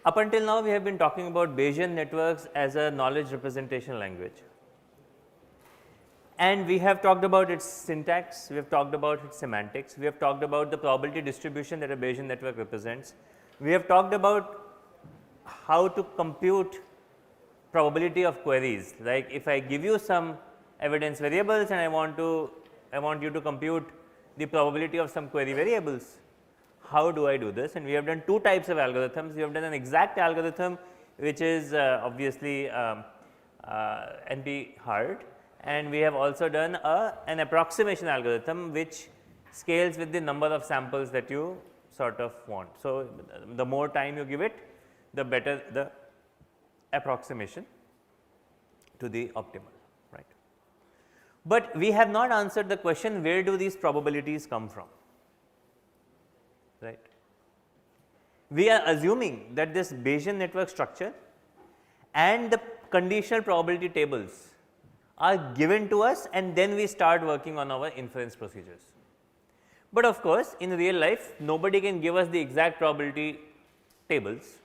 Up until now, we have been talking about Bayesian networks as a knowledge representation language. And we have talked about its syntax, we have talked about its semantics, we have talked about the probability distribution that a Bayesian network represents. We have talked about how to compute probability of queries, like if I give you some evidence variables and I want you to compute the probability of some query variables. How do I do this? And we have done two types of algorithms. We have done an exact algorithm, which is obviously NP hard, and we have also done an approximation algorithm which scales with the number of samples that you sort of want. So, the more time you give it, the better the approximation to the optimal, right. But we have not answered the question, where do these probabilities come from, right. We are assuming that this Bayesian network structure and the conditional probability tables are given to us, and then we start working on our inference procedures. But of course, in real life nobody can give us the exact probability tables.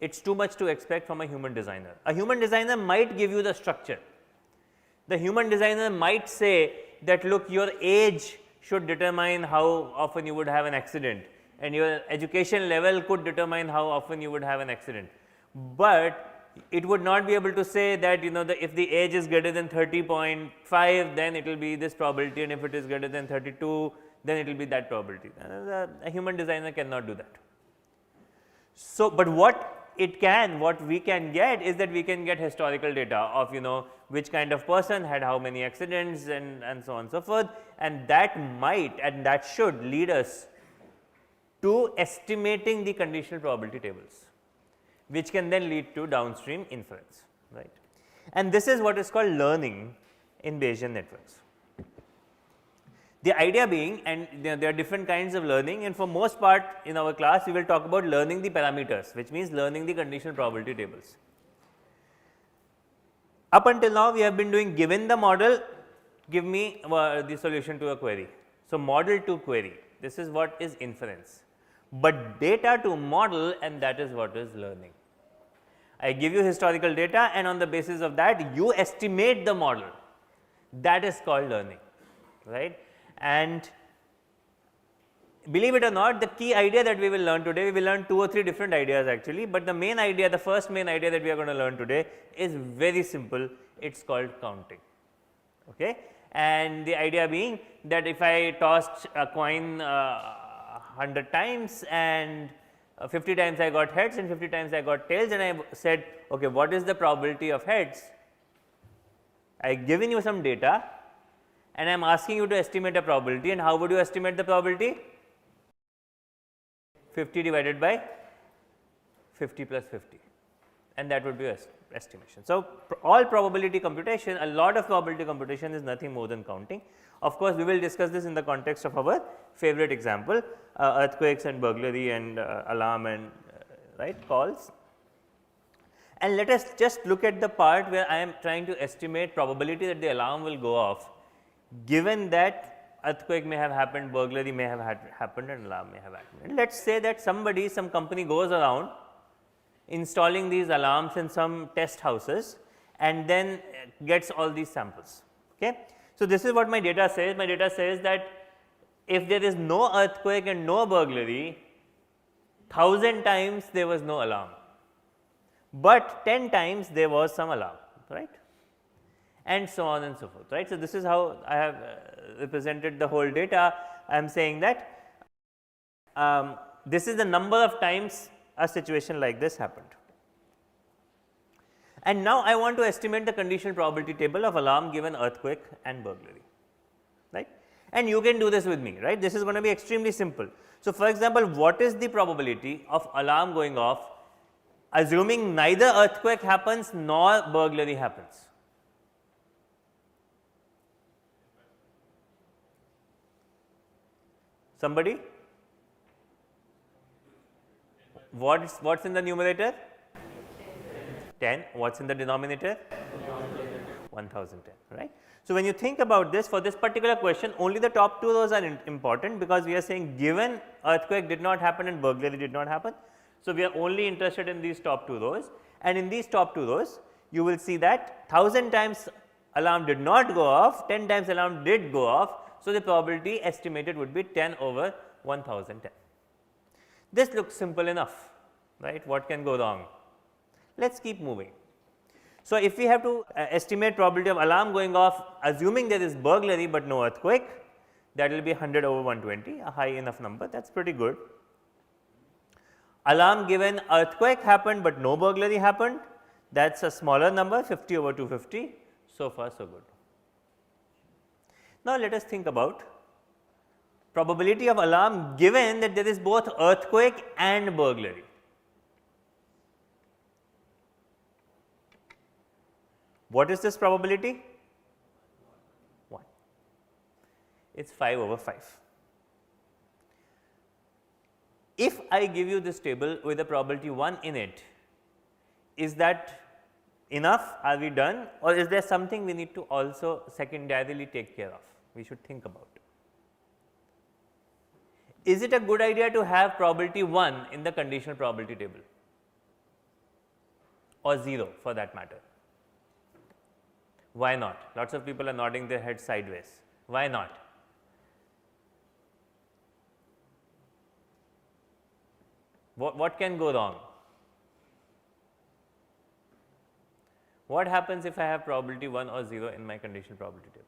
It is too much to expect from a human designer. A human designer might give you the structure. The human designer might say that, look, your age should determine how often you would have an accident, and your education level could determine how often you would have an accident. But it would not be able to say that, you know, if the age is greater than 30.5, then it will be this probability, and if it is greater than 32, then it will be that probability. A human designer cannot do that. So, but what we can get is that we can get historical data of, you know, which kind of person had how many accidents and so on and so forth, and that might and that should lead us to estimating the conditional probability tables, which can then lead to downstream inference, right. And this is what is called learning in Bayesian networks. The idea being, and there are different kinds of learning, and for most part in our class we will talk about learning the parameters, which means learning the conditional probability tables. Up until now we have been doing, given the model, give me the solution to a query. So, model to query, this is what is inference, but data to model, and that is what is learning. I give you historical data, and on the basis of that you estimate the model, that is called learning, right. And believe it or not, the key idea that we will learn today, we will learn 2 or 3 different ideas actually, but the main idea, the first main idea that we are going to learn today is very simple. It is called counting, okay. And the idea being that if I tossed a coin 100 times and 50 times I got heads and 50 times I got tails, and I said, okay, what is the probability of heads? I have given you some data and I am asking you to estimate a probability, and how would you estimate the probability? 50 divided by 50 plus 50, and that would be estimation. So, all probability computation, a lot of probability computation is nothing more than counting. Of course, we will discuss this in the context of our favorite example, earthquakes and burglary and alarm and right calls. And let us just look at the part where I am trying to estimate probability that the alarm will go off, given that earthquake may have happened, burglary may have happened, and alarm may have happened. And let us say that some company goes around installing these alarms in some test houses and then gets all these samples, okay. So, this is what my data says. My data says that if there is no earthquake and no burglary, 1000 times there was no alarm, but 10 times there was some alarm, right, and so on and so forth, right. So, this is how I have represented the whole data. I am saying that this is the number of times a situation like this happened. And now I want to estimate the conditional probability table of alarm given earthquake and burglary, right. And you can do this with me, right. This is going to be extremely simple. So, for example, what is the probability of alarm going off assuming neither earthquake happens nor burglary happens? Somebody? What's in the numerator? 10. What's in the denominator? 1010, right. So, when you think about this, for this particular question, only the top 2 rows are important, because we are saying given earthquake did not happen and burglary did not happen. So, we are only interested in these top 2 rows, and in these top 2 rows you will see that 1000 times alarm did not go off, 10 times alarm did go off. So, the probability estimated would be 10 over 1010. This looks simple enough, right? What can go wrong? Let us keep moving. So, if we have to estimate probability of alarm going off assuming there is burglary, but no earthquake, that will be 100 over 120, a high enough number, that is pretty good. Alarm given earthquake happened, but no burglary happened, that is a smaller number, 50 over 250, so far so good. Now, let us think about probability of alarm given that there is both earthquake and burglary. What is this probability? 1. It is 5 over 5. If I give you this table with a probability 1 in it, is that enough? Are we done, or is there something we need to also secondarily take care of? We should think about. Is it a good idea to have probability 1 in the conditional probability table, or 0 for that matter? Why not? Lots of people are nodding their heads sideways. Why not? What can go wrong? What happens if I have probability 1 or 0 in my conditional probability table?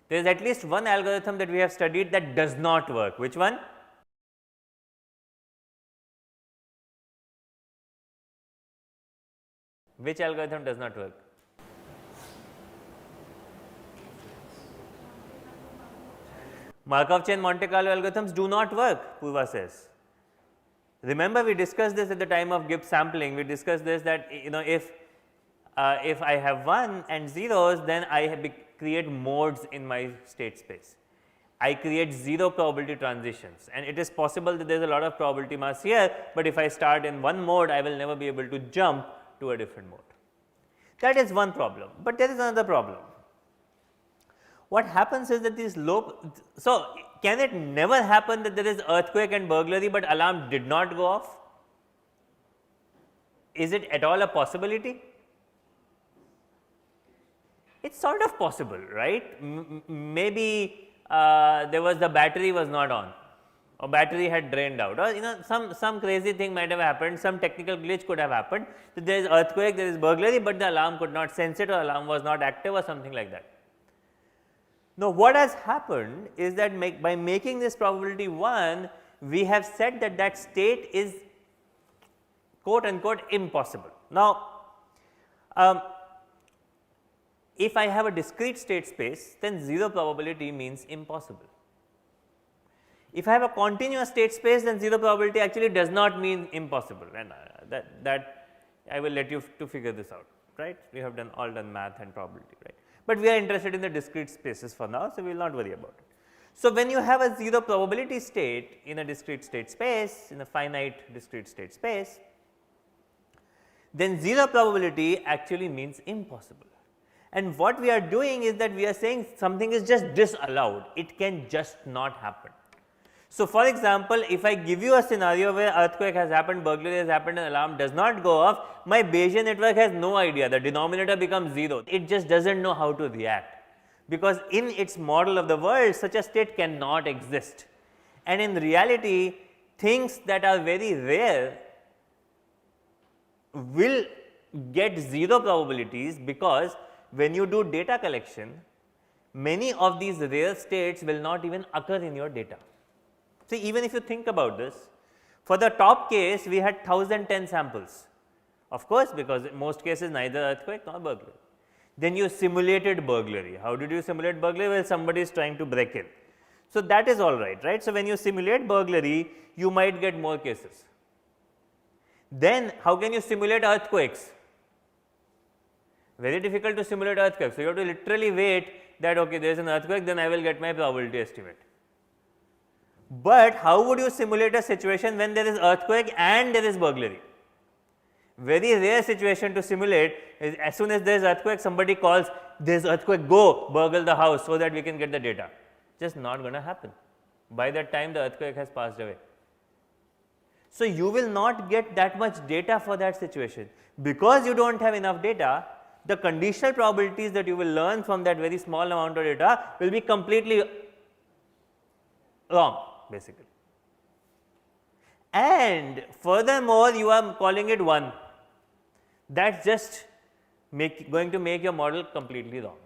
There is at least one algorithm that we have studied that does not work. Which one? Which algorithm does not work? Markov chain Monte Carlo algorithms do not work, Purva says. Remember, we discussed this at the time of Gibbs sampling. We discussed this that if I have 1 and zeros, then I create modes in my state space. I create 0 probability transitions, and it is possible that there is a lot of probability mass here, but if I start in one mode, I will never be able to jump to a different mode. That is one problem, but there is another problem. What happens is that these so can it never happen that there is earthquake and burglary, but alarm did not go off? Is it at all a possibility? It's sort of possible, right? Maybe the battery was not on, or battery had drained out, or some crazy thing might have happened, some technical glitch could have happened. So, there is earthquake, there is burglary, but the alarm could not sense it, or alarm was not active, or something like that. Now, what has happened is that by making this probability 1, we have said that that state is quote unquote impossible. Now, if I have a discrete state space, then 0 probability means impossible. If I have a continuous state space, then 0 probability actually does not mean impossible, and that I will let you to figure this out, right? We have all done math and probability, right? But we are interested in the discrete spaces for now, so we will not worry about it. So, when you have a 0 probability state in a discrete state space, in a finite discrete state space, then 0 probability actually means impossible. And what we are doing is that we are saying something is just disallowed, it can just not happen. So, for example, if I give you a scenario where earthquake has happened, burglary has happened, and alarm does not go off, my Bayesian network has no idea, the denominator becomes 0, it just does not know how to react, because in its model of the world such a state cannot exist. And in reality, things that are very rare will get 0 probabilities, because when you do data collection, many of these rare states will not even occur in your data. See, even if you think about this, for the top case we had 1010 samples, of course, because in most cases neither earthquake nor burglary. Then you simulated burglary. How did you simulate burglary? Well, somebody is trying to break in. So, that is all right, right. So, when you simulate burglary, you might get more cases. Then how can you simulate earthquakes? Very difficult to simulate earthquakes. So, you have to literally wait that okay, there is an earthquake, then I will get my probability estimate. But how would you simulate a situation when there is earthquake and there is burglary? Very rare situation to simulate is as soon as there is earthquake, somebody calls, there is earthquake, go burgle the house so that we can get the data. Just not going to happen. By that time the earthquake has passed away. So, you will not get that much data for that situation. Because you do not have enough data, the conditional probabilities that you will learn from that very small amount of data will be completely wrong basically. And furthermore, you are calling it 1, that is just going to make your model completely wrong.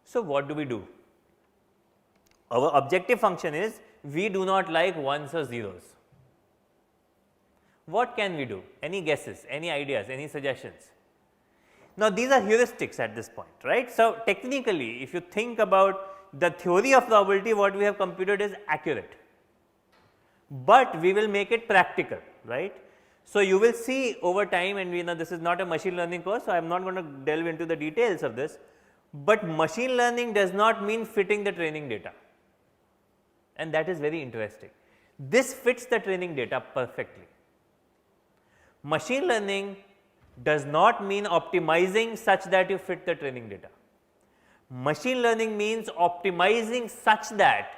So, what do we do? Our objective function is we do not like ones or zeros. What can we do? Any guesses, any ideas, any suggestions? Now, these are heuristics at this point, right. So, technically if you think about the theory of probability, what we have computed is accurate, but we will make it practical, right. So, you will see over time, and we know this is not a machine learning course, so I am not going to delve into the details of this, but machine learning does not mean fitting the training data, and that is very interesting. This fits the training data perfectly. Machine learning does not mean optimizing such that you fit the training data. Machine learning means optimizing such that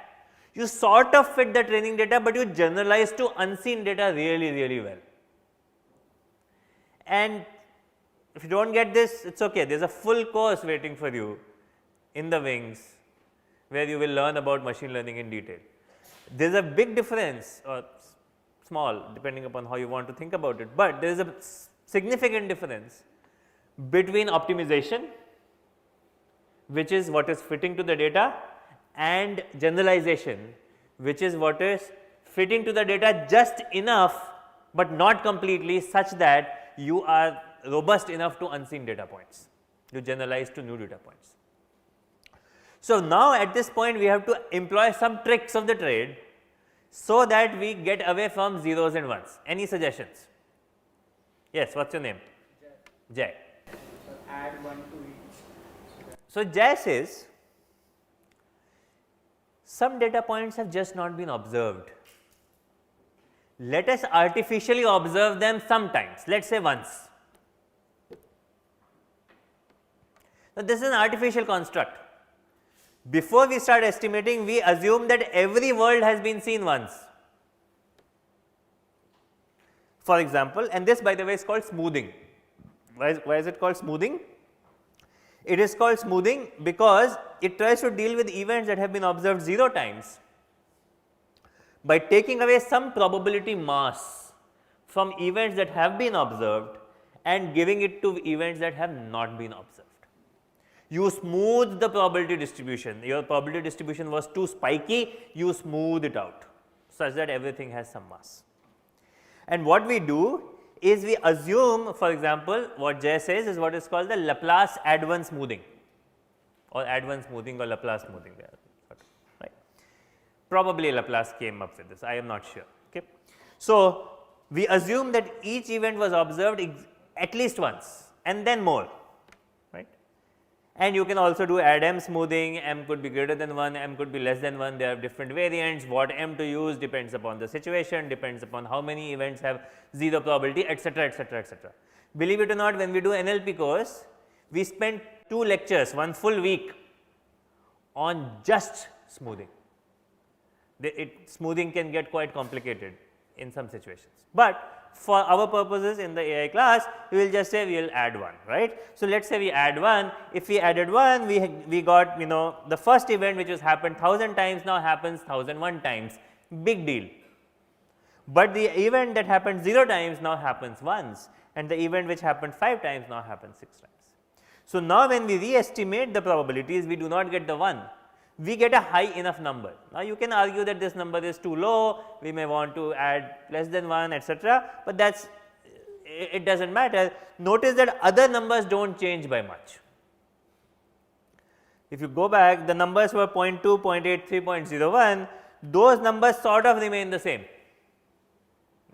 you sort of fit the training data, but you generalize to unseen data really well. And if you do not get this, it is okay, there is a full course waiting for you in the wings where you will learn about machine learning in detail. There is a big difference, or small depending upon how you want to think about it, but there is a significant difference between optimization, which is what is fitting to the data, and generalization, which is what is fitting to the data just enough, but not completely, such that you are robust enough to unseen data points, you generalize to new data points. So, now at this point we have to employ some tricks of the trade, so that we get away from zeros and ones. Any suggestions? Yes, what is your name? Jay. Add 1 to each. So, Jay says some data points have just not been observed. Let us artificially observe them sometimes, let us say once. Now, this is an artificial construct. Before we start estimating, we assume that every world has been seen once. For example, and this by the way is called smoothing. Why is it called smoothing? It is called smoothing because it tries to deal with events that have been observed 0 times by taking away some probability mass from events that have been observed and giving it to events that have not been observed. You smooth the probability distribution, your probability distribution was too spiky, you smooth it out such that everything has some mass. And what we do is we assume, for example, what Jay says is what is called the Laplace add-1 smoothing, or add-1 smoothing or Laplace smoothing there, right. Probably Laplace came up with this, I am not sure. Okay. So, we assume that each event was observed at least once and then more. And you can also do add m smoothing, m could be greater than 1, m could be less than 1, there are different variants, what m to use depends upon the situation, depends upon how many events have 0 probability, etc., etc., etc. Believe it or not, when we do NLP course, we spend 2 lectures, 1 full week on just smoothing. Smoothing can get quite complicated in some situations, but for our purposes in the AI class, we will just say we will add 1, right. So, let us say we add 1, if we added 1, we got the first event which has happened 1000 times now happens 1001 times, big deal. But the event that happened 0 times now happens once, and the event which happened 5 times now happens 6 times. So, now when we re-estimate the probabilities, we do not get the 1, we get a high enough number. Now, you can argue that this number is too low, we may want to add less than 1, etc., but that is, it does not matter. Notice that other numbers do not change by much. If you go back, the numbers were 0.2, 0.83, 0.01, those numbers sort of remain the same,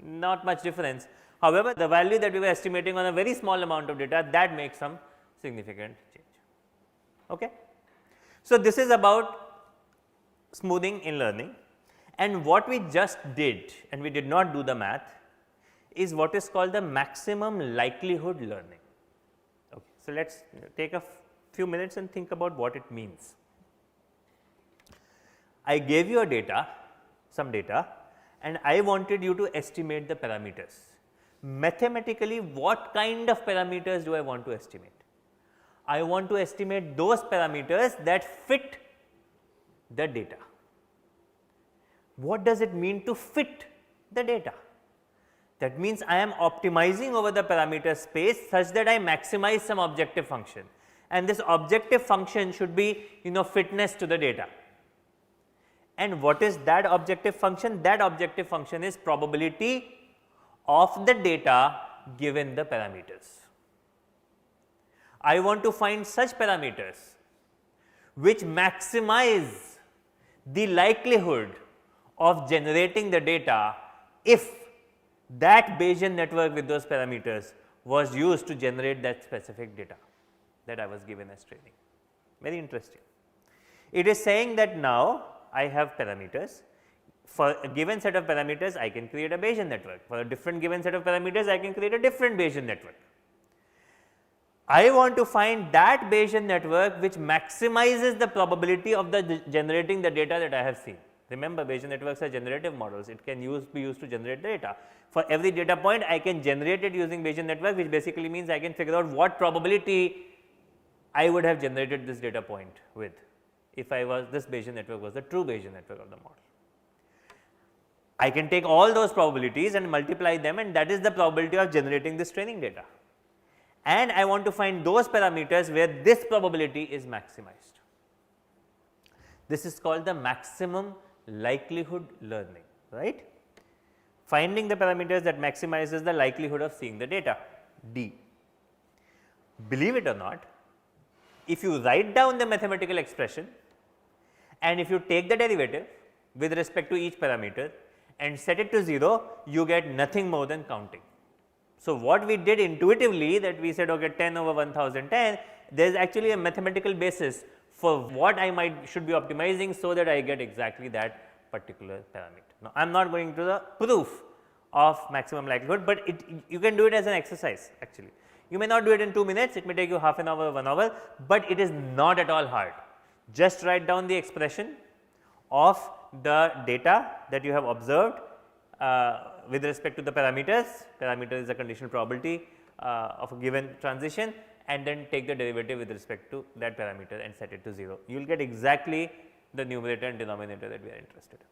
not much difference. However, the value that we were estimating on a very small amount of data, that makes some significant change. Okay. So, this is about smoothing in learning, and what we just did, and we did not do the math, is what is called the maximum likelihood learning. Okay. So, let us take a few minutes and think about what it means. I gave you a data, some data, and I wanted you to estimate the parameters. Mathematically, what kind of parameters do I want to estimate? I want to estimate those parameters that fit the data. What does it mean to fit the data? That means I am optimizing over the parameter space such that I maximize some objective function, and this objective function should be fitness to the data. And what is that objective function? That objective function is probability of the data given the parameters. I want to find such parameters which maximize the likelihood of generating the data if that Bayesian network with those parameters was used to generate that specific data that I was given as training. Very interesting. It is saying that now I have parameters. For a given set of parameters, I can create a Bayesian network. For a different given set of parameters, I can create a different Bayesian network. I want to find that Bayesian network which maximizes the probability of generating the data that I have seen. Remember, Bayesian networks are generative models. It can be used to generate data. For every data point, I can generate it using Bayesian network, which basically means I can figure out what probability I would have generated this data point with if this Bayesian network was the true Bayesian network of the model. I can take all those probabilities and multiply them, and that is the probability of generating this training data. And I want to find those parameters where this probability is maximized. This is called the maximum likelihood learning, right? Finding the parameters that maximizes the likelihood of seeing the data, D. Believe it or not, if you write down the mathematical expression and if you take the derivative with respect to each parameter and set it to 0, you get nothing more than counting. So, what we did intuitively, that we said okay 10 over 1010, there is actually a mathematical basis for what I should be optimizing so that I get exactly that particular parameter. Now, I am not going to the proof of maximum likelihood, but you can do it as an exercise actually. You may not do it in 2 minutes, it may take you half an hour, 1 hour, but it is not at all hard. Just write down the expression of the data that you have observed with respect to the parameters. Parameter is a conditional probability of a given transition, and then take the derivative with respect to that parameter and set it to 0. You will get exactly the numerator and denominator that we are interested in.